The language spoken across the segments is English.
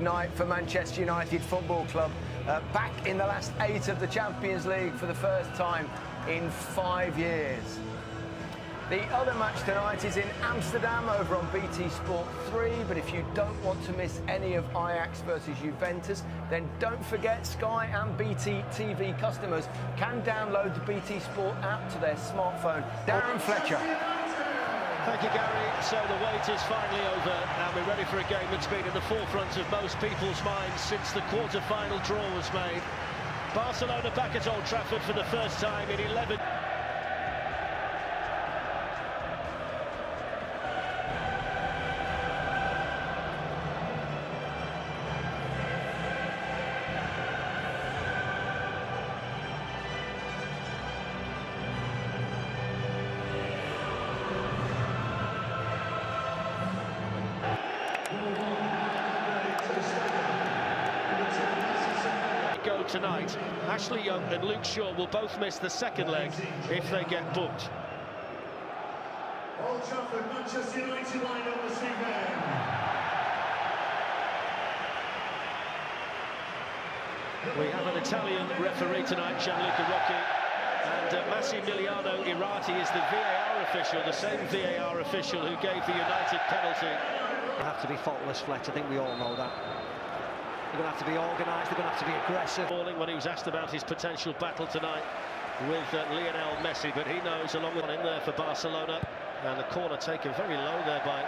night for Manchester United Football Club. Back in the last 8 of the Champions League for the first time in 5 years. The other match tonight is in Amsterdam over on BT Sport 3, but if you don't want to miss any of Ajax versus Juventus, then don't forget Sky and BT TV customers can download the BT Sport app to their smartphone. Darren Fletcher. Thank you, Gary. So the wait is finally over, and we're ready for a game that's been in the forefront of most people's minds since the quarter-final draw was made. Barcelona back at Old Trafford for the first time in 11... go tonight. Ashley Young and Luke Shaw will both miss the second leg if they get booked. Old Trafford, Manchester United line up this evening. We have an Italian referee tonight, Gianluca Rocchi, and Massimiliano Irati is the VAR official, the same VAR official who gave the United penalty. They have to be faultless, Fletch. I think we all know that. They're going to have to be organised, they're going to have to be aggressive. When he was asked about his potential battle tonight with Lionel Messi, but he knows, along with one in there for Barcelona, and the corner taken very low there by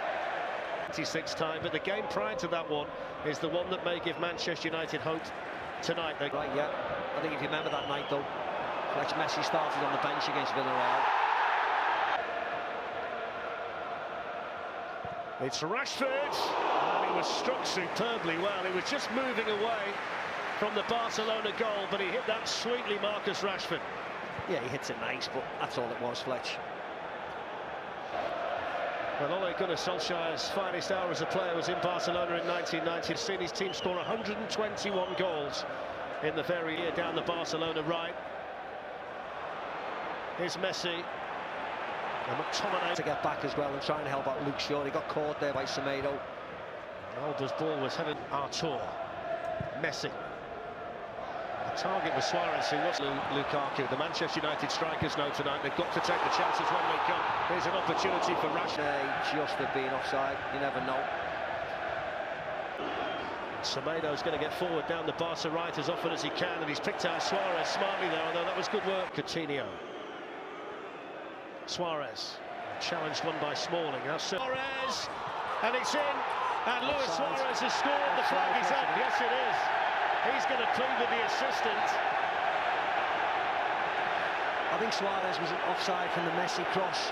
26th time, but the game prior to that one is the one that may give Manchester United hope tonight. Right, yeah. I think if you remember that night, though, Fletch, Messi started on the bench against Villarreal. It's Rashford, and he was struck superbly well. He was just moving away from the Barcelona goal, but he hit that sweetly, Marcus Rashford. Yeah, he hits it nice, but that's all it was, Fletch. Well, Ole Gunnar Solskjaer's finest hour as a player was in Barcelona in 1990. He's seen his team score 121 goals in the very year down the Barcelona right. Here's Messi. And McTominay to get back as well and try and help out Luke Shaw. He got caught there by Semedo. Alba's ball was headed Artur. Messi. The target was Suarez, who was Lukaku. The Manchester United strikers know tonight they've got to take the chances when they come. Here's an opportunity for Rashford. Just have been offside, you never know. Semedo's going to get forward down the Barca right as often as he can, and he's picked out Suarez smartly there, although that was good work. Coutinho. Suarez, challenge won by Smalling. Now Suarez, and it's in, and Luis Suarez has scored. The flag is up. Yes, it is. He's going to plead with the assistant. I think Suarez was offside from the Messi cross.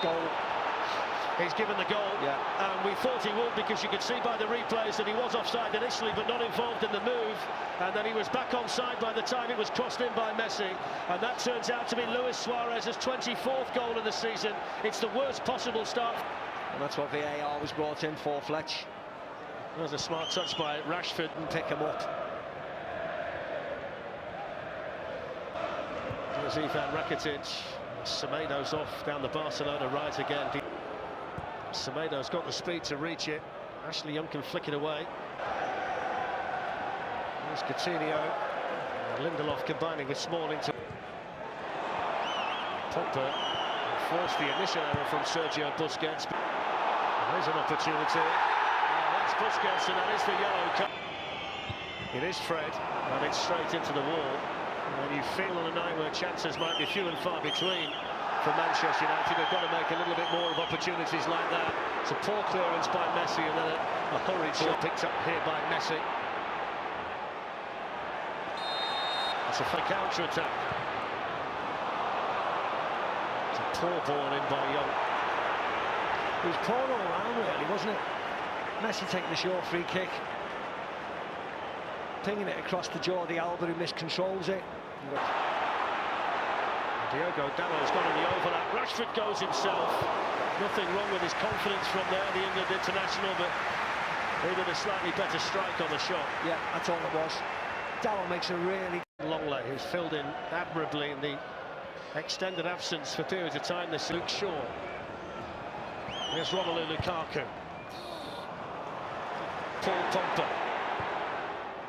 Goal. He's given the goal, yeah. And we thought he would, because you could see by the replays that he was offside initially but not involved in the move, and then he was back onside by the time it was crossed in by Messi, and that turns out to be Luis Suarez's 24th goal of the season. It's the worst possible start. And that's what VAR was brought in for, Fletch. That was a smart touch by Rashford and pick him up. There's Ivan Rakitic. Semedo's off down the Barcelona right again. Semedo's got the speed to reach it. Ashley Young can flick it away. There's Coutinho. Lindelof combining with Smalling to Pogba. Forced the initial error from Sergio Busquets. There's an opportunity. That's Busquets, and that is the yellow card. It is Fred, and it's straight into the wall. And you feel on a night where chances might be few and far between for Manchester United, they've got to make a little bit more of opportunities like that. It's a poor clearance by Messi, and then a hurried shot picked up here by Messi. It's a fake counter-attack. It's a poor ball in by Young. It was poor all round, really, wasn't it? Messi taking the short free kick, pinging it across to Jordi Alba, who miscontrols it. Diogo Dalot's gone in the overlap. Rashford goes himself. Nothing wrong with his confidence from there, the England international, but he did a slightly better strike on the shot. Yeah, that's all it was. Dalot makes a really... Lenglet, who's filled in admirably in the extended absence for periods of time. This Luke Shaw. Here's Romelu Lukaku. Pogba.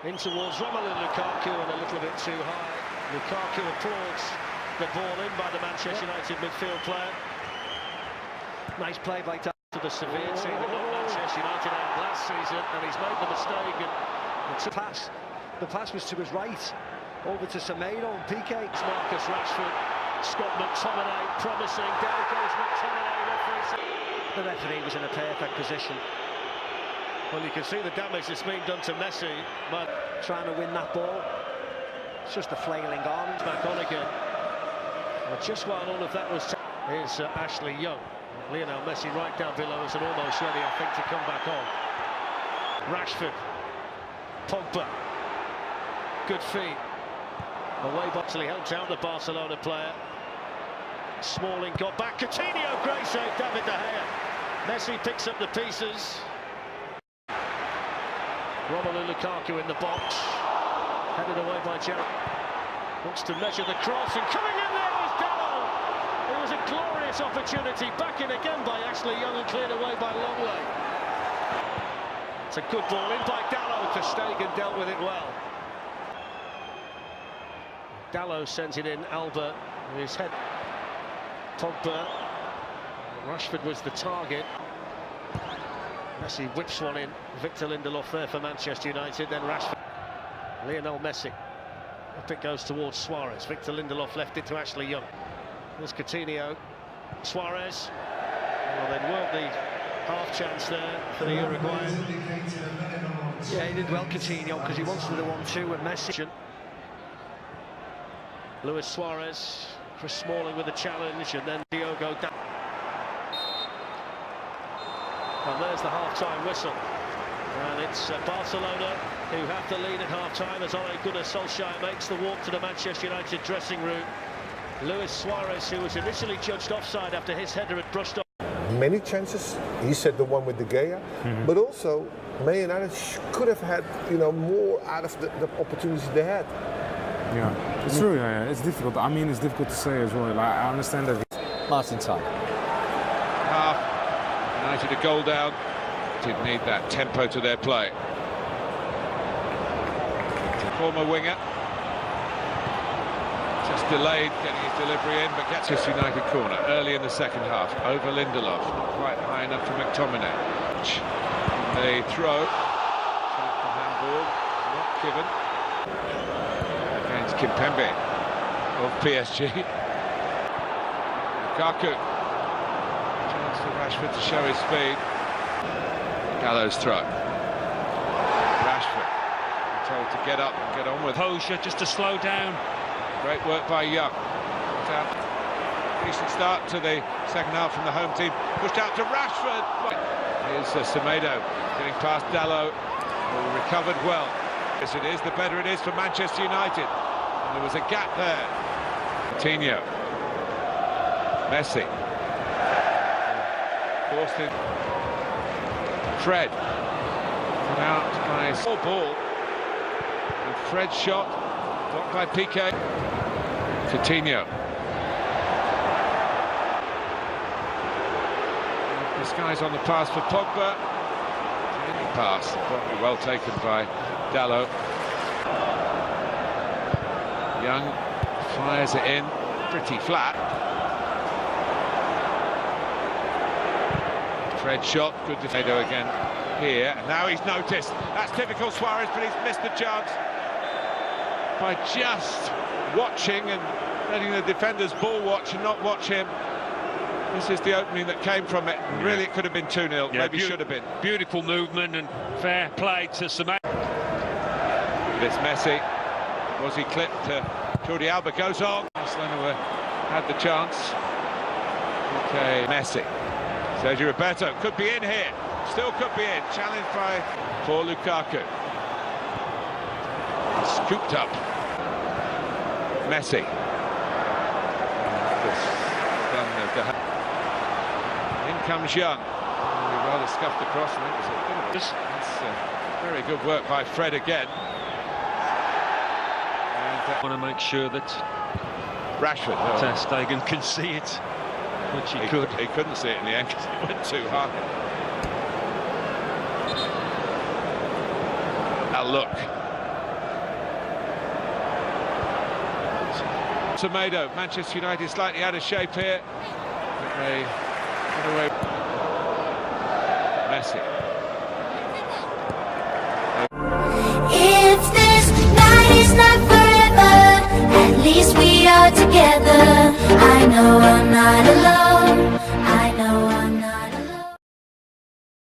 In towards Lukaku and a little bit too high. Lukaku applauds the ball in by the Manchester United midfield player. Nice play by Dalot. To the severe team that knocked Manchester United out last season, and he's made the mistake. The pass was to his right, over to Semedo and Pique. It's Marcus Rashford, Scott McTominay promising. Down goes McTominay. The referee was in a perfect position. Well, you can see the damage that's been done to Messi. But trying to win that ball. It's just a flailing arm. Back on again. Well, just while all of that was... Here's Ashley Young. Lionel Messi right down below us and almost ready, I think, to come back on. Rashford. Pogba. Good feet. Away Boxley helps out the Barcelona player. Smalling got back. Coutinho, great save, David De Gea. Messi picks up the pieces. Lukaku in the box. Headed away by Gerrard. Wants to measure the cross and coming in there was Dalot. It was a glorious opportunity. Back in again by Ashley Young and cleared away by Lenglet. It's a good ball in by Dalot to Stegen, dealt with it well. Dalot sends it in, Alba with his head. Pogba. Rashford was the target. Messi whips one in. Victor Lindelof there for Manchester United, then Rashford. Lionel Messi. Up it goes towards Suarez. Victor Lindelof left it to Ashley Young. There's Coutinho. Suarez. Well, they'd worked the half chance there for the Uruguayan. Yeah, he did well, Coutinho, because he wants to do 1-2 with Messi. Luis Suarez, Chris Smalling with a challenge, and then Diogo Dalot. And there's the half-time whistle. And it's Barcelona who have the lead at half-time as Ole Gunnar Solskjaer makes the walk to the Manchester United dressing room. Luis Suarez, who was initially judged offside after his header had brushed off. Many chances. He said the one with De Gea, but also Man United could have had, more out of the opportunities they had. Yeah, it's true. Yeah, it's difficult. I mean, it's difficult to say as well. Like, I understand that. Martin time. Half. United a goal down. Did need that tempo to their play. Former winger. Just delayed getting his delivery in, but gets his United corner early in the second half. Over Lindelof. Not quite high enough for McTominay. They throw. The handball. Not given. Against Kimpembe of PSG. Lukaku. Chance for Rashford to show his speed. Dalot's throw. Rashford told to get up and get on with Posher just to slow down. Great work by Young. Decent start to the second half from the home team. Pushed out to Rashford. Here's Semedo getting past Dalot. Recovered well. Yes, it is. The better it is for Manchester United. And there was a gap there. Coutinho. Messi. Forced in. Fred. Come out by a ball. And Fred's shot. Blocked by Pique. Coutinho. Busquets on the pass for Pogba. Pass. Well taken by Dalot. Young fires it in. Pretty flat. Fred shot. Good defense again here. And now he's noticed. That's typical Suarez, but he's missed the chance by just watching and letting the defenders ball watch and not watch him. This is the opening that came from it. Really, it could have been 2-0. Maybe should have been. Beautiful movement and fair play to Semedo. It's Messi. Was he clipped? Jordi Alba goes on. Barcelona had the chance. Okay, Messi. Sergio Roberto could be in here. Still could be in. Challenged by for Lukaku. Scooped up. Messi. In comes Young. Rather scuffed across. I think it was a bit of a very good work by Fred again. I want to make sure that Rashford. Stegen can see it, which he could. He couldn't see it in the end because it went too high. that look. Semedo, Manchester United slightly out of shape here. They get away. Messi. If this night is not forever, at least we are together. I know I'm not alone.